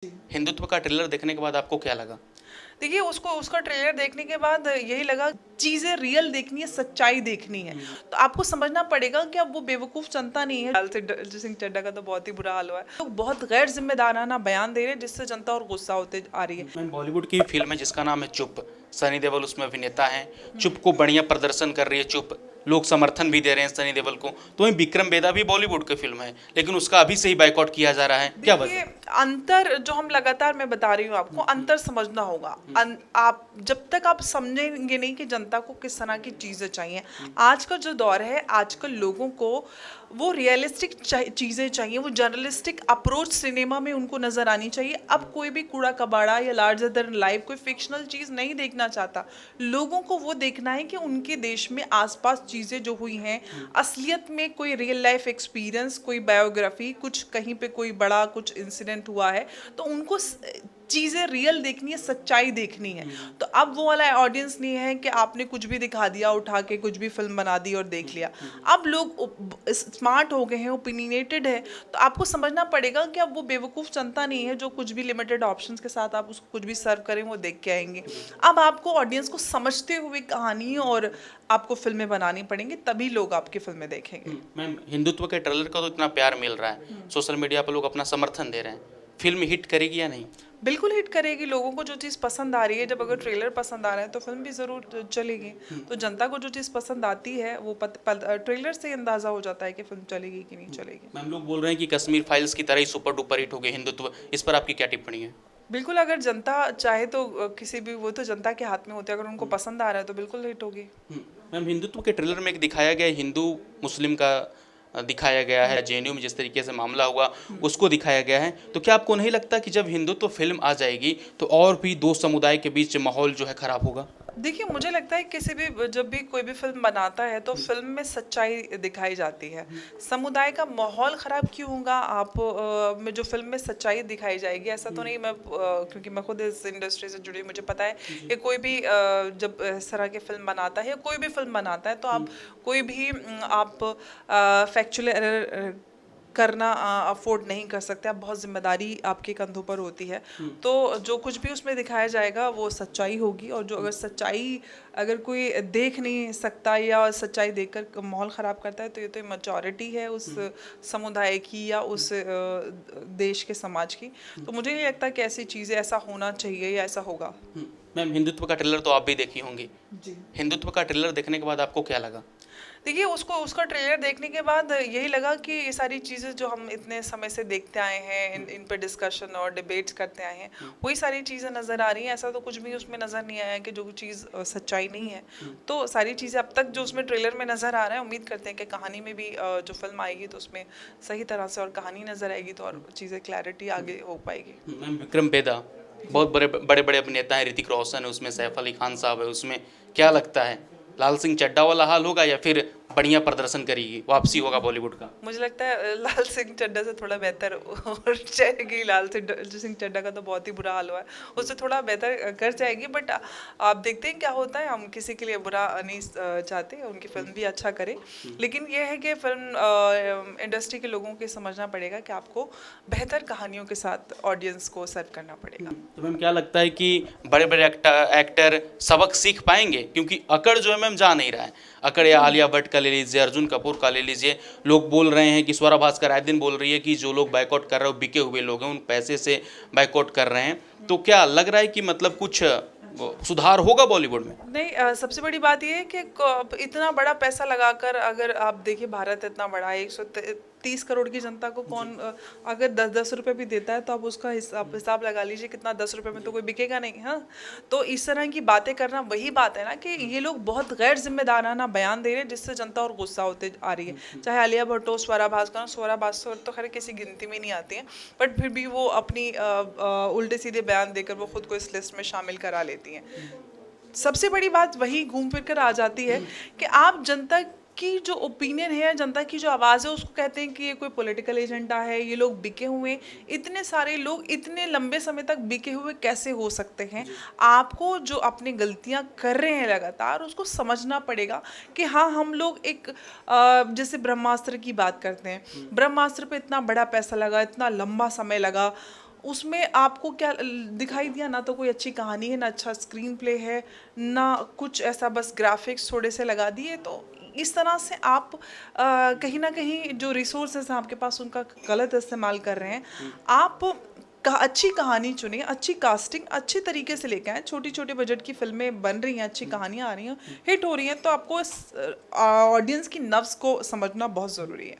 जी। हिंदुत्व का ट्रेलर देखने के बाद आपको क्या लगा? देखिए उसको उसका ट्रेलर देखने के बाद यही लगा चीजें रियल देखनी है, सच्चाई देखनी है। तो आपको समझना पड़ेगा कि अब वो बेवकूफ जनता नहीं है। लाल सिंह चड्ढा का तो बहुत ही बुरा हाल हुआ है। लोग बहुत गैर जिम्मेदाराना बयान दे रहे हैं जिससे जनता और गुस्सा होते आ रही है। मैम, बॉलीवुड की फिल्म है जिसका नाम है चुप। सनी देओल उसमें अभिनेता हैं। चुप को बढ़िया प्रदर्शन कर रही है चुप। लोग समर्थन भी दे रहे हैं सनी देओल को। तो वहीं विक्रम बेदा भी बॉलीवुड की फिल्म है, लेकिन उसका अभी से ही बायकॉट किया जा रहा है, क्या देखिए वजह? अंतर जो हम लगातार मैं बता रही हूँ आपको अंतर समझना होगा। आप जब तक आप समझेंगे नहीं कि जनता को किस तरह की चीजें चाहिए। आज का जो दौर है, आजकल लोगों को वो रियलिस्टिक चीजें चाहिए, वो जर्नलिस्टिक अप्रोच सिनेमा में उनको नजर आनी चाहिए। अब कोई भी कूड़ा कबाड़ा या लार्जर देन लाइफ कोई फिक्शनल चीज नहीं देखना चाहता। लोगों को वो देखना है कि उनके देश में आसपास चीजें जो हुई हैं असलियत में, कोई रियल लाइफ एक्सपीरियंस, कोई बायोग्राफी, कुछ कहीं पे कोई बड़ा कुछ इंसिडेंट हुआ है तो उनको चीजें रियल देखनी है, सच्चाई देखनी है। तो अब वो वाला ऑडियंस नहीं है कि आपने कुछ भी दिखा दिया उठा के, कुछ भी फिल्म बना दी और देख लिया। अब लोग स्मार्ट हो गए हैं, ओपिनियनेटेड है। तो आपको समझना पड़ेगा कि अब वो बेवकूफ जनता नहीं है जो कुछ भी लिमिटेड ऑप्शंस के साथ आप उसको कुछ भी सर्व करें वो देख के आएंगे। अब आपको ऑडियंस को समझते हुए कहानी और आपको फिल्में बनानी पड़ेंगी, तभी लोग आपकी फिल्में देखेंगे। मैम, हिंदुत्व के ट्रेलर का तो इतना प्यार मिल रहा है, सोशल मीडिया पर लोग अपना समर्थन दे रहे हैं। फिल्म हिट करेगी या नहीं? बिल्कुल हिट करेगी। लोगों को जो चीज़ पसंद आ रही है, जब अगर ट्रेलर पसंद आ रहा है तो फिल्म भी ज़रूर चलेगी। तो जनता को जो चीज़ पसंद आती है वो ट्रेलर से ही अंदाज़ा हो जाता है कि फिल्म चलेगी कि नहीं चलेगी। मैम, लोग बोल रहे हैं कि कश्मीर फाइल्स की तरह ही सुपर डुपर हिट हो गई हिंदुत्व। इस पर आपकी क्या टिप्पणी है? बिल्कुल, अगर जनता चाहे तो किसी भी, वो तो जनता के हाथ में होती है। अगर उनको पसंद आ रहा है तो बिल्कुल हिट होगी। मैम, हिंदुत्व के ट्रेलर में एक दिखाया गया हिंदू मुस्लिम का दिखाया गया है, जेएनयू में जिस तरीके से मामला हुआ उसको दिखाया गया है। तो क्या आपको नहीं लगता कि जब हिंदुत्व फिल्म आ जाएगी तो और भी दो समुदाय के बीच माहौल जो है खराब होगा? देखिए मुझे लगता है किसी भी, जब भी कोई भी फिल्म बनाता है तो फिल्म में सच्चाई दिखाई जाती है। समुदाय का माहौल खराब क्यों होगा? आप में जो फिल्म में सच्चाई दिखाई जाएगी, ऐसा तो नहीं। मैं क्योंकि मैं खुद इस इंडस्ट्री से जुड़ी, मुझे पता है कि कोई भी जब इस तरह की फिल्म बनाता है या कोई भी फिल्म बनाता है तो आप कोई भी आप फैक्चुअल एरर करना अफोर्ड नहीं कर सकते। आप बहुत जिम्मेदारी आपके कंधों पर होती है। तो जो कुछ भी उसमें दिखाया जाएगा वो सच्चाई होगी। और जो अगर सच्चाई अगर कोई देख नहीं सकता या सच्चाई देखकर माहौल ख़राब करता है तो ये तो मेजॉरिटी है उस समुदाय की या उस देश के, समाज की। तो मुझे नहीं लगता कि ऐसी चीज़ें, ऐसा होना चाहिए या ऐसा होगा। मैम, हिंदुत्व का ट्रेलर तो आप भी देखी होंगी। जी। हिंदुत्व का ट्रेलर देखने के बाद आपको क्या लगा? देखिए उसको उसका ट्रेलर देखने के बाद यही लगा कि ये सारी चीज़ें जो हम इतने समय से देखते आए हैं, इन पे डिस्कशन और डिबेट्स करते आए हैं, वही सारी चीज़ें नज़र आ रही हैं। ऐसा तो कुछ भी उसमें नज़र नहीं आया कि जो चीज़ सच्चाई नहीं है। तो सारी चीज़ें अब तक जो उसमें ट्रेलर में नज़र आ रहा है, उम्मीद करते हैं कि कहानी में भी जो फिल्म आएगी तो उसमें सही तरह से और कहानी नज़र आएगी तो और चीज़ें क्लैरिटी आगे हो पाएगी। मैम, विक्रम बेदा बहुत बड़े बड़े बड़े अभिनेता हैं, ऋतिक रोशन है उसमें, सैफ अली खान साहब है उसमें। क्या लगता है, लाल सिंह चड्ढा वाला हाल होगा या फिर बढ़िया प्रदर्शन करेगी, वापसी होगा बॉलीवुड का? मुझे लगता है लाल सिंह चड्ढा से थोड़ा बेहतर और जाएगी। सिंह चड्ढा का तो बहुत ही बुरा हाल हुआ है, उससे थोड़ा बेहतर कर जाएगी। बट आप देखते हैं क्या होता है। हम किसी के लिए बुरा नहीं चाहते, उनकी फिल्म भी अच्छा करे। लेकिन ये है कि फिल्म इंडस्ट्री के लोगों को समझना पड़ेगा कि आपको बेहतर कहानियों के साथ ऑडियंस को सर्व करना पड़ेगा। तो मैम, क्या लगता है कि बड़े बड़े एक्टर सबक सीख पाएंगे? क्योंकि अकड़ जो है मैम जा नहीं रहा है। अकड़ या आलिया भट्ट का ले लीजिए, अर्जुन कपूर का ले लीजिए। लोग बोल रहे हैं कि स्वरा भास्कर आए दिन बोल रही है कि जो लोग बायकॉट कर रहे हो बिके हुए लोग हैं, उन पैसे से बायकॉट कर रहे हैं। तो क्या लग रहा है कि मतलब कुछ सुधार होगा बॉलीवुड में? नहीं, सबसे बड़ी बात ये है कि इतना बड़ा पैसा लगाकर, अगर आप देखिए भारत इतना बड़ा है, 130 करोड़ की जनता को कौन अगर 10-10 रुपए भी देता है तो आप उसका हिसाब लगा लीजिए कितना, 10 रुपए में तो कोई बिकेगा नहीं। हाँ, तो इस तरह की बातें करना वही बात है ना कि ये लोग बहुत गैर जिम्मेदाराना बयान दे रहे हैं जिससे जनता और गुस्सा होते आ रही है। चाहे आलिया भट्ट हो, स्वरा भास्कर तो खैर किसी गिनती में नहीं आती हैं, बट फिर भी वो अपनी उल्टे सीधे बयान देकर वो खुद को इस लिस्ट में शामिल करा लेती हैं। सबसे बड़ी बात वही घूम फिर कर आ जाती है कि आप जनता की जो ओपिनियन है, जनता की जो आवाज़ है, उसको कहते हैं कि ये कोई पॉलिटिकल एजेंडा है, ये लोग बिके हुए हैं। इतने सारे लोग इतने लंबे समय तक बिके हुए कैसे हो सकते हैं? आपको जो अपनी गलतियां कर रहे हैं लगातार उसको समझना पड़ेगा कि हाँ, हम लोग एक जैसे ब्रह्मास्त्र की बात करते हैं, ब्रह्मास्त्र पे इतना बड़ा पैसा लगा, इतना लंबा समय लगा, उसमें आपको क्या दिखाई दिया? ना तो कोई अच्छी कहानी है, ना अच्छा स्क्रीन प्ले है, ना कुछ ऐसा, बस ग्राफिक्स थोड़े से लगा दिए। तो इस तरह से आप कहीं ना कहीं जो रिसोर्सेस हैं आपके पास उनका गलत इस्तेमाल कर रहे हैं। आप अच्छी कहानी चुनिए, अच्छी कास्टिंग अच्छी तरीके से लेके आए। छोटी छोटी बजट की फिल्में बन रही हैं, अच्छी कहानियाँ आ रही हैं, हिट हो रही हैं, तो आपको ऑडियंस की नब्ज को समझना बहुत ज़रूरी है।